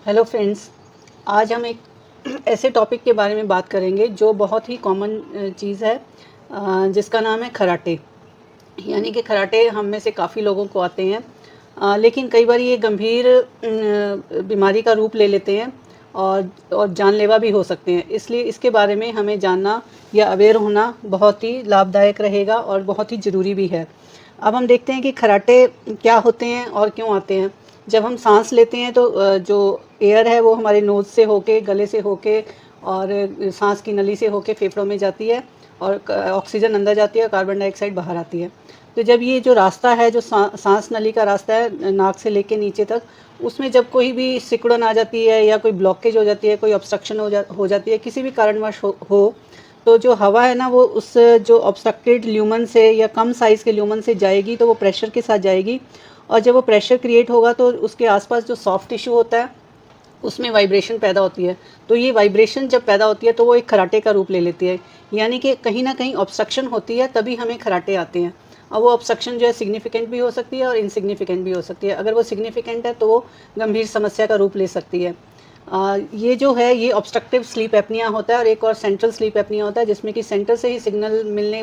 Hello friends. आज हम एक ऐसे टॉपिक के बारे में बात करेंगे जो बहुत ही कॉमन चीज़ है, जिसका नाम है कराटे। यानी कि कराटे हम में से काफ़ी लोगों को आते हैं, लेकिन कई बार ये गंभीर बीमारी का रूप ले लेते हैं और जानलेवा भी हो सकते हैं। इसलिए इसके बारे में हमें जानना या अवेयर होना बहुत ही लाभदायक रहेगा और बहुत ही ज़रूरी भी है। अब हम देखते हैं कि कराटे क्या होते हैं और क्यों आते हैं। जब हम सांस लेते हैं तो जो एयर है वो हमारे नोज़ से होके, गले से होके और सांस की नली से होके फेफड़ों में जाती है और ऑक्सीजन अंदर जाती है और कार्बन डाइऑक्साइड बाहर आती है। तो जब ये जो रास्ता है, जो सांस नली का रास्ता है नाक से लेके नीचे तक, उसमें जब कोई भी सिकुड़न आ जाती है या कोई ब्लॉकेज हो जाती है, कोई ऑब्स्ट्रक्शन हो जाती है, किसी भी कारणवश हो, तो जो हवा है ना वो उस जो ऑब्स्ट्रक्टेड ल्यूमन से या कम साइज़ के ल्यूमन से जाएगी, तो वो प्रेशर के साथ जाएगी और जब वो प्रेशर क्रिएट होगा तो उसके आसपास जो सॉफ्ट टिश्यू होता है उसमें वाइब्रेशन पैदा होती है। तो ये वाइब्रेशन जब पैदा होती है तो वो एक खराटे का रूप ले लेती है। यानी कि कहीं ना कहीं ऑब्स्ट्रक्शन होती है, तभी हमें खराटे आते हैं। और वो ऑब्स्ट्रक्शन जो है सिग्निफिकेंट भी हो सकती है और इनसिग्निफिकेंट भी हो सकती है। अगर वो सिग्निफिकेंट है तो वो गंभीर समस्या का रूप ले सकती है। ये जो है ये ऑब्स्ट्रक्टिव स्लीप एपनिया होता है और एक और सेंट्रल स्लीप एपनिया होता है, जिसमें कि सेंटर से ही सिग्नल मिलने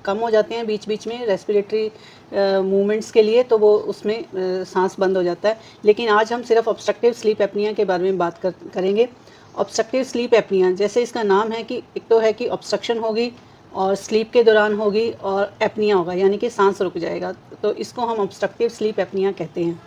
कम हो जाते हैं बीच बीच में रेस्पिरेटरी मूवमेंट्स के लिए, तो वो उसमें सांस बंद हो जाता है। लेकिन आज हम सिर्फ ऑब्स्ट्रक्टिव स्लीप एपनिया के बारे में बात करेंगे। ऑब्स्ट्रक्टिव स्लीप एपनिया, जैसे इसका नाम है कि एक तो है कि ऑब्स्ट्रक्शन होगी और स्लीप के दौरान होगी और एपनिया होगा, यानी कि सांस रुक जाएगा। तो इसको हम ऑब्स्ट्रक्टिव स्लीप एपनिया कहते हैं।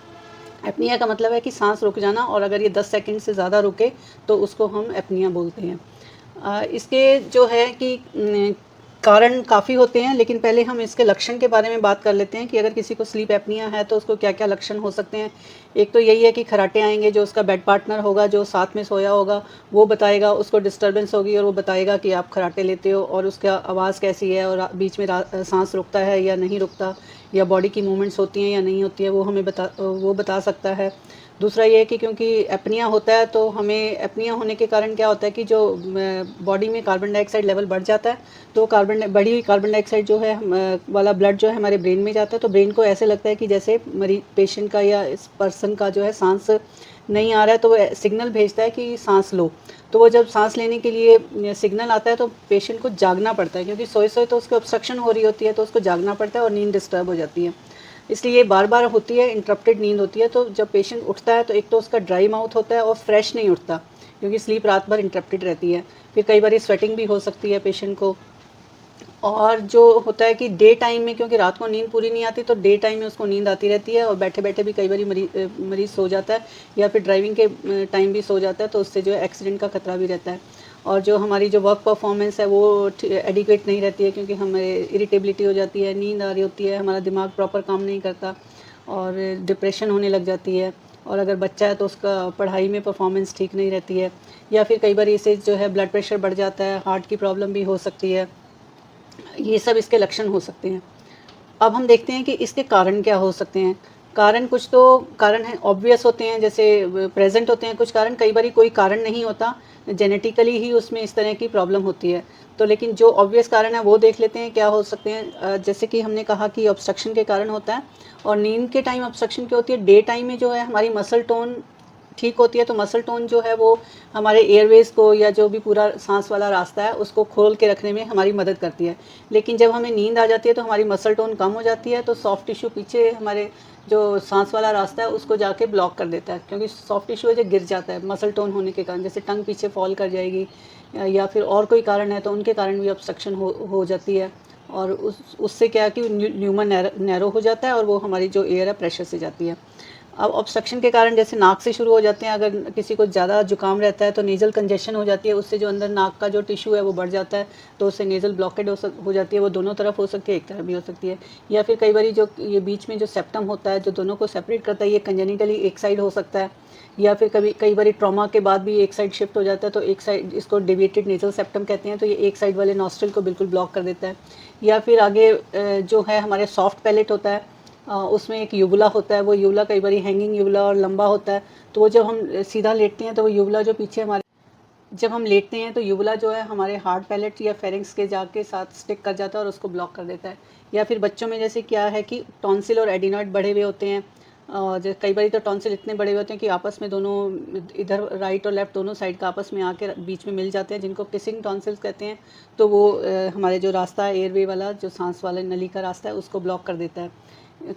एपनिया का मतलब है कि सांस रुक जाना, और अगर ये 10 सेकंड से ज़्यादा रुके तो उसको हम एपनिया बोलते हैं। इसके जो है कि कारण काफ़ी होते हैं, लेकिन पहले हम इसके लक्षण के बारे में बात कर लेते हैं कि अगर किसी को स्लीप एपनिया है तो उसको क्या क्या लक्षण हो सकते हैं। एक तो यही है कि खराटे आएंगे, जो उसका बेड पार्टनर होगा जो साथ में सोया होगा वो बताएगा, उसको डिस्टर्बेंस होगी और वो बताएगा कि आप खराटे लेते हो और उसका आवाज़ कैसी है और बीच में सांस रुकता है या नहीं रुकता, या बॉडी की मूवमेंट्स होती हैं या नहीं होती है, वो हमें बता सकता है। दूसरा ये है कि क्योंकि एपनिया होता है तो हमें एपनिया होने के कारण क्या होता है कि जो बॉडी में कार्बन डाइऑक्साइड लेवल बढ़ जाता है, तो बढ़ी हुई कार्बन डाइऑक्साइड जो है वाला ब्लड जो है हमारे ब्रेन में जाता है, तो ब्रेन को ऐसे लगता है कि जैसे मरीज पेशेंट का या इस पर्सन का जो है सांस नहीं आ रहा है, तो वो सिग्नल भेजता है कि सांस लो। तो वो जब सांस लेने के लिए सिग्नल आता है तो पेशेंट को जागना पड़ता है, क्योंकि सोए सोए तो उसकी ऑब्स्ट्रक्शन हो रही होती है, तो उसको जागना पड़ता है और नींद डिस्टर्ब हो जाती है। इसलिए ये बार बार होती है, इंटरप्टेड नींद होती है। तो जब पेशेंट उठता है तो एक तो उसका ड्राई माउथ होता है और फ्रेश नहीं उठता, क्योंकि स्लीप रात भर इंटरप्टेड रहती है। फिर कई बार स्वेटिंग भी हो सकती है पेशेंट को। और जो होता है कि डे टाइम में, क्योंकि रात को नींद पूरी नहीं आती, तो डे टाइम में उसको नींद आती रहती है और बैठे बैठे भी कई बार मरीज सो जाता है, या फिर ड्राइविंग के टाइम भी सो जाता है, तो उससे जो है एक्सीडेंट का खतरा भी रहता है। और जो हमारी जो वर्क परफॉर्मेंस है वो एडिक्वेट नहीं रहती है, क्योंकि हमें इरिटेबिलिटी हो जाती है, नींद आ रही होती है, हमारा दिमाग प्रॉपर काम नहीं करता और डिप्रेशन होने लग जाती है। और अगर बच्चा है तो उसका पढ़ाई में परफॉर्मेंस ठीक नहीं रहती है, या फिर कई बार इससे जो है ब्लड प्रेशर बढ़ जाता है, हार्ट की प्रॉब्लम भी हो सकती है। ये सब इसके लक्षण हो सकते हैं। अब हम देखते हैं कि इसके कारण क्या हो सकते हैं। कारण कुछ तो कारण है ऑब्वियस होते हैं, जैसे प्रेजेंट होते हैं कुछ कारण, कई बार कोई कारण नहीं होता, जेनेटिकली ही उसमें इस तरह की प्रॉब्लम होती है। तो लेकिन जो ऑब्वियस कारण है वो देख लेते हैं क्या हो सकते हैं। जैसे कि हमने कहा कि ऑब्स्ट्रक्शन के कारण होता है, और नींद के टाइम ऑब्स्ट्रक्शन क्या होती है, डे टाइम में जो है हमारी मसल टोन ठीक होती है, तो मसल टोन जो है वो हमारे एयरवेज को या जो भी पूरा सांस वाला रास्ता है उसको खोल के रखने में हमारी मदद करती है। लेकिन जब हमें नींद आ जाती है तो हमारी मसल टोन कम हो जाती है, तो सॉफ्ट टिश्यू पीछे हमारे जो सांस वाला रास्ता है उसको जाके ब्लॉक कर देता है, क्योंकि सॉफ्ट टिश्यू है जो गिर जाता है मसल टोन होने के कारण, जैसे टंग पीछे फॉल कर जाएगी या फिर और कोई कारण है तो उनके कारण भी ऑब्स्ट्रक्शन हो जाती है। और उससे क्या है कि ल्यूमन नैरो हो जाता है और वो हमारी जो एयर है प्रेशर से जाती है। अब ऑब्स्ट्रक्शन के कारण जैसे नाक से शुरू हो जाते हैं, अगर किसी को ज़्यादा जुकाम रहता है तो नेज़ल कंजेशन हो जाती है, उससे जो अंदर नाक का जो टिश्यू है वो बढ़ जाता है, तो उससे नेज़ल ब्लॉकेड हो जाती है। वो दोनों तरफ हो सकती है, एक तरफ भी हो सकती है। या फिर कई बार जो ये बीच में जो सेप्टम होता है जो दोनों को सेपरेट करता है, ये कंजेनिटली एक साइड हो सकता है, या फिर कई बार ट्रॉमा के बाद भी एक साइड शिफ्ट हो जाता है, तो एक साइड, इसको डेविएटेड नेज़ल सेप्टम कहते हैं, तो ये एक साइड वाले नॉस्ट्रिल को बिल्कुल ब्लॉक कर देता है। या फिर आगे जो है हमारे सॉफ्ट पैलेट होता है, उसमें एक युवला होता है, वो युवला कई बार हैंगिंग युवला और लंबा होता है, तो वो जब हम सीधा लेटते हैं तो वो युवला जो पीछे हमारे, जब हम लेटते हैं तो युवला जो है हमारे हार्ड पैलेट या फेरिंग्स के जाके साथ स्टिक कर जाता है और उसको ब्लॉक कर देता है। या फिर बच्चों में जैसे क्या है कि टॉन्सिल और एडिनॉइड बढ़े हुए होते हैं, कई बार तो टॉन्सिल इतने बड़े होते हैं कि आपस में दोनों, इधर राइट और लेफ्ट दोनों साइड का आपस में आके बीच में मिल जाते हैं, जिनको किसिंग टॉन्सिल्स कहते हैं। तो वो हमारे जो रास्ता है एयरवे वाला, जो सांस वाले नली का रास्ता है, उसको ब्लॉक कर देता है।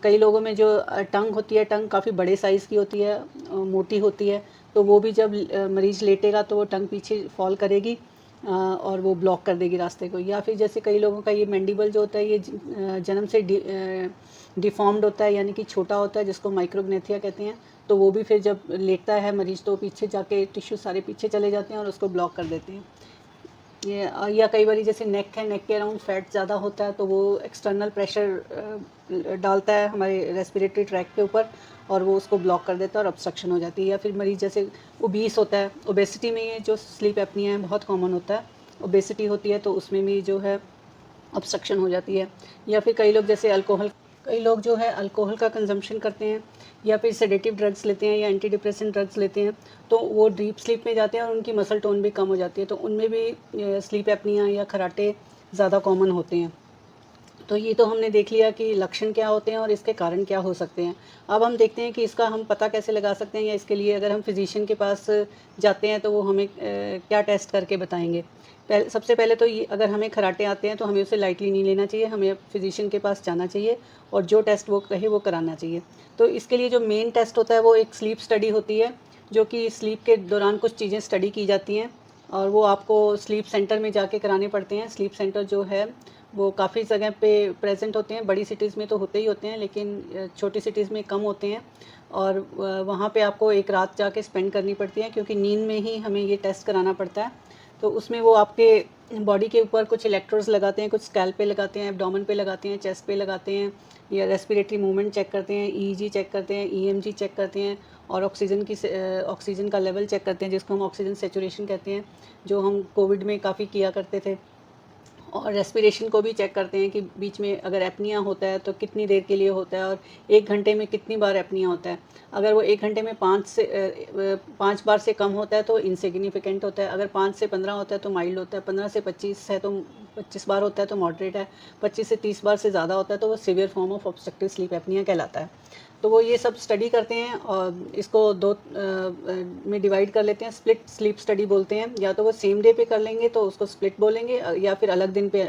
कई लोगों में जो टंग होती है, टंग काफ़ी बड़े साइज़ की होती है, मोटी होती है, तो वो भी जब मरीज़ लेटेगा तो वो टंग पीछे फॉल करेगी और वो ब्लॉक कर देगी रास्ते को। या फिर जैसे कई लोगों का ये मैंडिबल जो होता है, ये जन्म से डिफॉर्म्ड होता है, यानी कि छोटा होता है, जिसको माइक्रोग्नेथिया कहते हैं। तो वो भी फिर जब लेटता है मरीज़ तो पीछे जाके टिश्यू सारे पीछे चले जाते हैं और उसको ब्लॉक कर देते हैं। ये या कई बार जैसे नेक है, नेक के अराउंड फैट ज़्यादा होता है, तो वो एक्सटर्नल प्रेशर डालता है हमारे रेस्पिरेटरी ट्रैक के ऊपर और वो उसको ब्लॉक कर देता है और ऑब्स्ट्रक्शन हो जाती है। या फिर मरीज़ जैसे ओबीस होता है, ओबेसिटी में ये जो स्लीप एपनिया है बहुत कॉमन होता है। ओबेसिटी होती है तो उसमें भी जो है ऑब्स्ट्रक्शन हो जाती है। या फिर कई लोग जो है अल्कोहल का कंजम्पशन करते हैं या फिर सेडेटिव ड्रग्स लेते हैं या एंटी डिप्रेसेंट ड्रग्स लेते हैं, तो वो डीप स्लीप में जाते हैं और उनकी मसल टोन भी कम हो जाती है, तो उनमें भी स्लीप एपनिया या खराटे ज़्यादा कॉमन होते हैं। तो ये तो हमने देख लिया कि लक्षण क्या होते हैं और इसके कारण क्या हो सकते हैं। अब हम देखते हैं कि इसका हम पता कैसे लगा सकते हैं, या इसके लिए अगर हम फिजिशियन के पास जाते हैं तो वो हमें क्या टेस्ट करके बताएंगे। सबसे पहले तो ये, अगर हमें खराटे आते हैं तो हमें उसे लाइटली नहीं लेना चाहिए, हमें फिजिशियन के पास जाना चाहिए और जो टेस्ट वो कहे वो कराना चाहिए। तो इसके लिए जो मेन टेस्ट होता है वो एक स्लीप स्टडी होती है, जो कि स्लीप के दौरान कुछ चीज़ें स्टडी की जाती हैं और वो आपको स्लीप सेंटर में जाके कराने पड़ते हैं। स्लीप सेंटर जो है वो काफ़ी जगह पे प्रेजेंट होते हैं, बड़ी सिटीज़ में तो होते ही होते हैं, लेकिन छोटी सिटीज़ में कम होते हैं। और वहाँ पे आपको एक रात जाके स्पेंड करनी पड़ती है, क्योंकि नींद में ही हमें ये टेस्ट कराना पड़ता है। तो उसमें वो आपके बॉडी के ऊपर कुछ इलेक्ट्रोड्स लगाते हैं, कुछ स्कैल्प पे लगाते हैं, एब्डोमेन पे लगाते हैं, चेस्ट पे लगाते हैं, या रेस्पिरेटरी मूवमेंट चेक करते हैं, ईईजी चेक करते हैं, ईएमजी चेक करते हैं और ऑक्सीजन का लेवल चेक करते हैं, जिसको हम ऑक्सीजन सेचुरेशन कहते हैं, जो हम कोविड में काफ़ी किया करते थे। और रेस्पिरेशन को भी चेक करते हैं कि बीच में अगर एपनिया होता है तो कितनी देर के लिए होता है और 1 घंटे में कितनी बार एपनिया होता है। अगर वो 1 घंटे में 5 बार से कम होता है तो इनसिग्निफिकेंट होता है, अगर 5 से 15 होता है तो माइल्ड होता है, 15 से 25 है तो 25 बार होता है तो मॉडरेट है, 25 से 30 बार से ज़्यादा होता है तो वो severe form of obstructive sleep apnoea कहलाता है। तो वो ये सब स्टडी करते हैं और इसको दो में डिवाइड कर लेते हैं, स्प्लिट स्लीप स्टडी बोलते हैं। या तो वो सेम डे पे कर लेंगे तो उसको स्प्लिट बोलेंगे, या फिर अलग दिन पे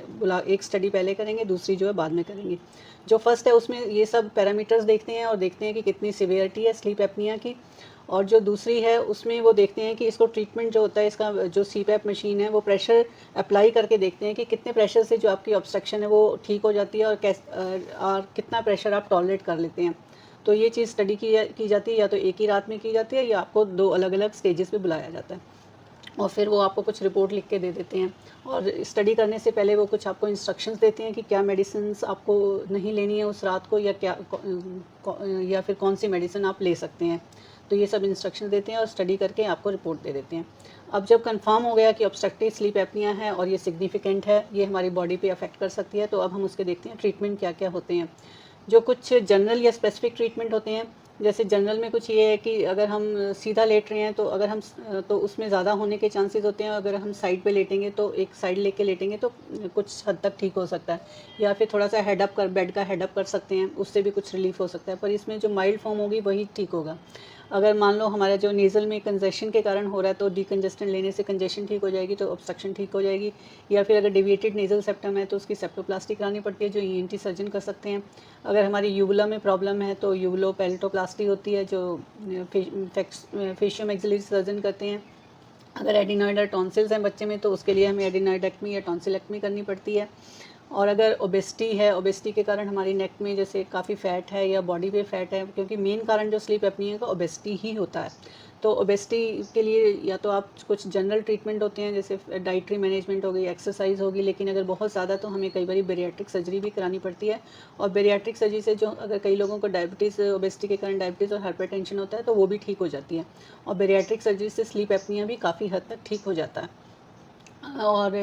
एक स्टडी पहले करेंगे, दूसरी जो है बाद में करेंगे। जो फर्स्ट है उसमें ये सब पैरामीटर्स देखते हैं और देखते हैं कि कितनी सिवियरिटी है स्लीप एपनिया की। और जो दूसरी है उसमें वो देखते हैं कि इसको ट्रीटमेंट जो होता है, इसका जो सीपैप मशीन है वो प्रेशर अप्लाई करके देखते हैं कि कितने प्रेशर से जो आपकी ऑब्स्ट्रक्शन है वो ठीक हो जाती है और कितना प्रेशर आप टॉलरेट कर लेते हैं। तो ये चीज़ स्टडी की जाती है, या तो एक ही रात में की जाती है या आपको 2 अलग अलग स्टेजेस पे बुलाया जाता है और फिर वो आपको कुछ रिपोर्ट लिख के दे देते हैं। और स्टडी करने से पहले वो कुछ आपको इंस्ट्रक्शंस देते हैं कि क्या मेडिसिन्स आपको नहीं लेनी है उस रात को, या फिर कौन सी मेडिसिन आप ले सकते हैं। तो ये सब इंस्ट्रक्शन देते हैं और स्टडी करके आपको रिपोर्ट दे देते हैं। अब जब कंफर्म हो गया कि ऑब्स्ट्रक्टिव स्लीप एपनिया है और ये सिग्निफिकेंट है, ये हमारी बॉडी पे अफेक्ट कर सकती है, तो अब हम उसके देखते हैं ट्रीटमेंट क्या क्या होते हैं। जो कुछ जनरल या स्पेसिफिक ट्रीटमेंट होते हैं, जैसे जनरल में कुछ ये है कि अगर हम सीधा लेट रहे हैं तो तो उसमें ज़्यादा होने के चांसेस होते हैं। अगर हम साइड पे लेटेंगे तो एक साइड लेके लेटेंगे तो कुछ हद तक ठीक हो सकता है, या फिर थोड़ा सा बेड का हेड अप कर सकते हैं, उससे भी कुछ रिलीफ हो सकता है। पर इसमें जो माइल्ड फॉर्म होगी वही ठीक होगा। अगर मान लो हमारा जो नेज़ल में कंजेशन के कारण हो रहा है तो डिकंजेस्टेंट लेने से कंजेशन ठीक हो जाएगी, तो ऑब्स्ट्रक्शन ठीक हो जाएगी। या फिर अगर डेविएटेड नेज़ल सेप्टम है तो उसकी सेप्टोप्लास्टी करानी पड़ती है, जो ईएनटी सर्जन कर सकते हैं। अगर हमारी यूबुला में प्रॉब्लम है तो यूबुलोपेल्टोप्लास्टी होती है, जो फेशियोमैक्सिलरी सर्जन करते हैं। अगर एडिनॉइड और टॉन्सिल्स हैं बच्चे में तो उसके लिए हमें एडिनॉइडेक्टमी या टॉन्सिलेक्टमी करनी पड़ती है। और अगर ओबेसिटी है, ओबेसिटी के कारण हमारी नेक में जैसे काफ़ी फ़ैट है या बॉडी पे फ़ैट है, क्योंकि मेन कारण जो स्लीप एपनिया का ओबेसिटी ही होता है। तो ओबेसिटी के लिए या तो आप कुछ जनरल ट्रीटमेंट होते हैं, जैसे डाइटरी मैनेजमेंट हो गई, एक्सरसाइज होगी, लेकिन अगर बहुत ज़्यादा तो हमें कई बार बेरियाट्रिक सर्जरी भी करानी पड़ती है। और बेरियाट्रिक सर्जरी से जो अगर कई लोगों को डायबिटीज़, ओबेसिटी के कारण डायबिटीज़ और हाइपरटेंशन होता है तो वो भी ठीक हो जाती है। और बेरियाट्रिक सर्जरी से स्लीप एपनिया भी काफ़ी हद तक ठीक हो जाता है। और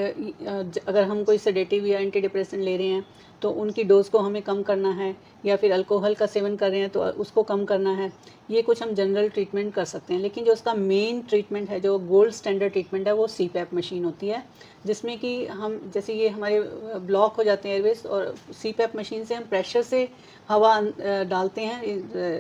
अगर हम कोई सेडेटिव या एंटी डिप्रेसेंट ले रहे हैं तो उनकी डोज़ को हमें कम करना है, या फिर अल्कोहल का सेवन कर रहे हैं तो उसको कम करना है। ये कुछ हम जनरल ट्रीटमेंट कर सकते हैं, लेकिन जो उसका मेन ट्रीटमेंट है, जो गोल्ड स्टैंडर्ड ट्रीटमेंट है, वो सीपैप मशीन होती है, जिसमें कि हम जैसे ये हमारे ब्लॉक हो जाते हैं एयरवेज, और सीपैप मशीन से हम प्रेशर से हवा डालते हैं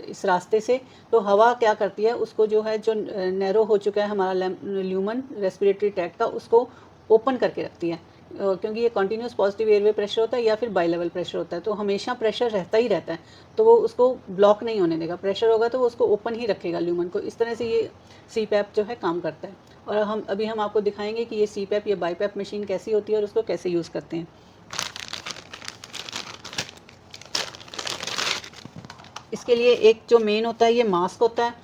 इस रास्ते से। तो हवा क्या करती है, उसको जो है, जो नैरो हो चुका है हमारा ल्यूमन रेस्पिरेटरी ट्रैक्ट का, उसको ओपन करके रखती है, क्योंकि ये कंटिन्यूस पॉजिटिव एयरवे प्रेशर होता है या फिर बाई लेवल प्रेशर होता है, तो हमेशा प्रेशर रहता ही रहता है, तो वो उसको ब्लॉक नहीं होने देगा। प्रेशर होगा तो वो उसको ओपन ही रखेगा ल्यूमन को। इस तरह से ये सीपैप जो है काम करता है। और हम आपको दिखाएंगे कि ये सीपैप या बाईपैप मशीन कैसी होती है और उसको कैसे यूज़ करते हैं। इसके लिए एक जो मेन होता है, ये मास्क होता है।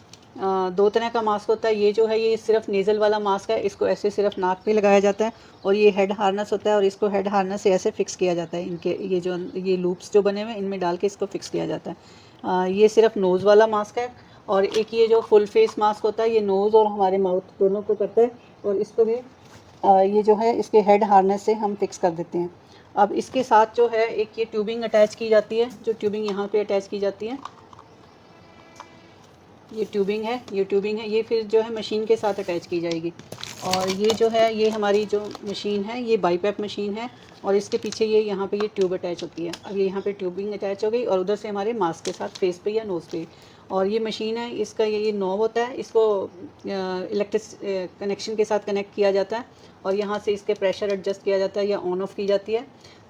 दो तरह का मास्क होता है। ये जो है, ये सिर्फ नेज़ल वाला मास्क है, इसको ऐसे सिर्फ नाक पे लगाया जाता है, और ये हेड हार्नेस होता है, और इसको हेड हार्नेस से ऐसे फिक्स किया जाता है। इनके ये लूप्स जो बने हुए हैं, इनमें डाल के इसको फिक्स किया जाता है। ये सिर्फ नोज़ वाला मास्क है। और एक ये जो फुल फेस मास्क होता है, ये नोज़ और हमारे माउथ दोनों को करता है, और इसको भी ये जो है, इसके हेड हार्नेस से हम फिक्स कर देते हैं। अब इसके साथ जो है, एक ये ट्यूबिंग अटैच की जाती है, जो ट्यूबिंग यहाँ पे अटैच की जाती है, ये ट्यूबिंग है, ये फिर जो है मशीन के साथ अटैच की जाएगी। और ये जो है, ये हमारी जो मशीन है, ये बाईपैप मशीन है, और इसके पीछे ये यहाँ पे ये ट्यूब अटैच होती है। अब ये यहाँ पे ट्यूबिंग अटैच हो गई, और उधर से हमारे मास्क के साथ फेस पे या नोज़ पे। और ये मशीन है, इसका ये नॉब होता है, इसको इलेक्ट्रिक कनेक्शन के साथ कनेक्ट किया जाता है, और यहाँ से इसके प्रेशर एडजस्ट किया जाता है या ऑन ऑफ की जाती है।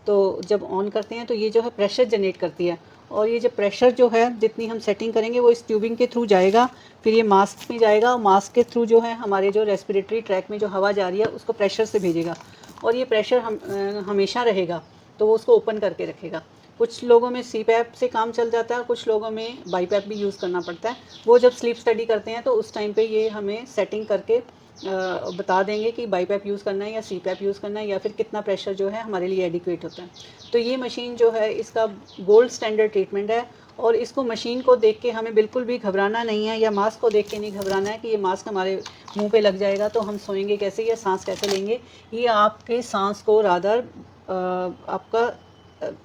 तो जब ऑन करते हैं तो ये जो है प्रेशर जनरेट करती है, और ये जो प्रेशर जो है, जितनी हम सेटिंग करेंगे वो इस ट्यूबिंग के थ्रू जाएगा, फिर ये मास्क में जाएगा, और मास्क के थ्रू जो है हमारे जो रेस्पिरेटरी ट्रैक में जो हवा जा रही है उसको प्रेशर से भेजेगा, और ये प्रेशर हमेशा रहेगा, तो वो उसको ओपन करके रखेगा। कुछ लोगों में सीपैप से काम चल जाता है, कुछ लोगों में बाईपैप भी यूज़ करना पड़ता है। वो जब स्लीप स्टडी करते हैं तो उस टाइम पे ये हमें सेटिंग करके बता देंगे कि बाईपैप यूज़ करना है या सीपैप यूज़ करना है, या फिर कितना प्रेशर जो है हमारे लिए एडिक्वेट होता है। तो ये मशीन जो है, इसका गोल्ड स्टैंडर्ड ट्रीटमेंट है, और इसको मशीन को देख के हमें बिल्कुल भी घबराना नहीं है, या मास्क को देख के नहीं घबराना है कि ये मास्क हमारे मुंह पे लग जाएगा तो हम सोएंगे कैसे या सांस कैसे लेंगे। ये आपके सांस को रादर आपका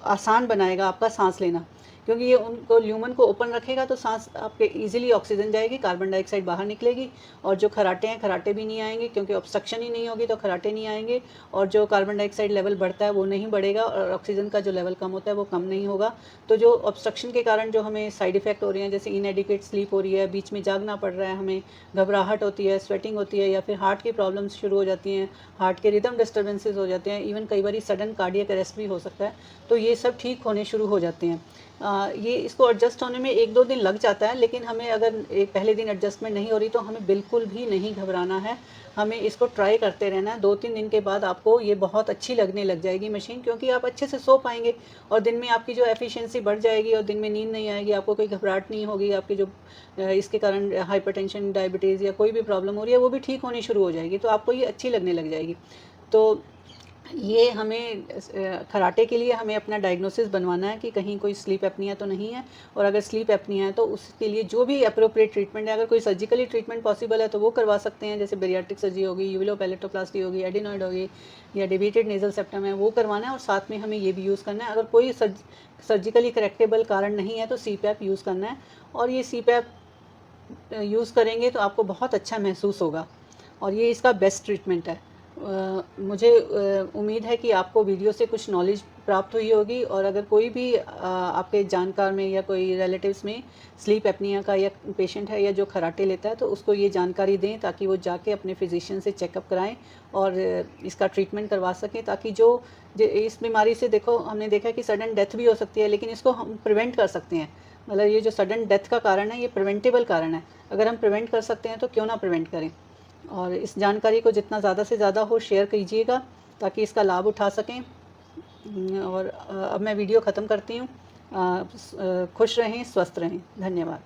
आसान बनाएगा, आपका सांस लेना, क्योंकि ये उनको ल्यूमन को ओपन रखेगा तो सांस आपके इजीली ऑक्सीजन जाएगी, कार्बन डाइऑक्साइड बाहर निकलेगी, और जो खराटे हैं, खराटे भी नहीं आएंगे, क्योंकि ऑब्स्ट्रक्शन ही नहीं होगी तो खराटे नहीं आएंगे, और जो कार्बन डाइऑक्साइड लेवल बढ़ता है वो नहीं बढ़ेगा, और ऑक्सीजन का जो लेवल कम होता है वो कम नहीं होगा। तो जो ऑब्स्ट्रक्शन के कारण जो हमें साइड इफ़ेक्ट हो रही हैं, जैसे इनएडिक्वेट स्लीप हो रही है, बीच में जागना पड़ रहा है, हमें घबराहट होती है, स्वेटिंग होती है, या फिर हार्ट की प्रॉब्लम्स शुरू हो जाती हैं, हार्ट के रिदम डिस्टर्बेंसेस हो जाते हैं, इवन कई बार सडन कार्डियक अरेस्ट भी हो सकता है, तो ये सब ठीक होने शुरू हो जाते हैं। ये इसको एडजस्ट होने में 1-2 दिन लग जाता है, लेकिन हमें अगर एक पहले दिन एडजस्टमेंट नहीं हो रही तो हमें बिल्कुल भी नहीं घबराना है, हमें इसको ट्राई करते रहना है। 2-3 दिन के बाद आपको ये बहुत अच्छी लगने लग जाएगी मशीन, क्योंकि आप अच्छे से सो पाएंगे, और दिन में आपकी जो एफिशिएंसी बढ़ जाएगी, और दिन में नींद नहीं आएगी, आपको कोई घबराहट नहीं होगी, आपके जो इसके कारण हाइपरटेंशन, डायबिटीज़ या कोई भी प्रॉब्लम हो रही है वो भी ठीक होनी शुरू हो जाएगी, तो आपको ये अच्छी लगने लग जाएगी। तो ये हमें खराटे के लिए हमें अपना डायग्नोसिस बनवाना है कि कहीं कोई स्लीप एपनिया तो नहीं है, और अगर स्लीप एपनिया है तो उसके लिए जो भी अप्रोप्रिएट ट्रीटमेंट है, अगर कोई सर्जिकली ट्रीटमेंट पॉसिबल है तो वो करवा सकते हैं, जैसे बेरियाट्रिक सर्जरी होगी, यूविलोपैलेटोप्लास्टी होगी, एडिनॉइड होगी, या डिविएटेड नेजल सेप्टम है, वो करवाना है, और साथ में हमें ये भी यूज़ करना है। अगर कोई सर्जिकली करेक्टेबल कारण नहीं है तो सीपैप यूज़ करना है, और ये सीपैप यूज़ करेंगे तो आपको बहुत अच्छा महसूस होगा, और ये इसका बेस्ट ट्रीटमेंट है। मुझे उम्मीद है कि आपको वीडियो से कुछ नॉलेज प्राप्त हुई होगी, और अगर कोई भी आपके जानकार में या कोई रिलेटिव्स में स्लीप एपनिया का या पेशेंट है या जो खराटे लेता है, तो उसको ये जानकारी दें ताकि वो जाके अपने फिजिशियन से चेकअप कराएं और इसका ट्रीटमेंट करवा सकें, ताकि जो इस बीमारी से, देखो हमने देखा कि सडन डेथ भी हो सकती है, लेकिन इसको हम प्रिवेंट कर सकते हैं। मतलब ये जो सडन डेथ का कारण है, ये प्रिवेंटेबल कारण है। अगर हम प्रिवेंट कर सकते हैं तो क्यों ना प्रिवेंट करें। और इस जानकारी को जितना ज़्यादा से ज़्यादा हो शेयर कीजिएगा ताकि इसका लाभ उठा सकें। और अब मैं वीडियो ख़त्म करती हूँ। खुश रहें, स्वस्थ रहें। धन्यवाद।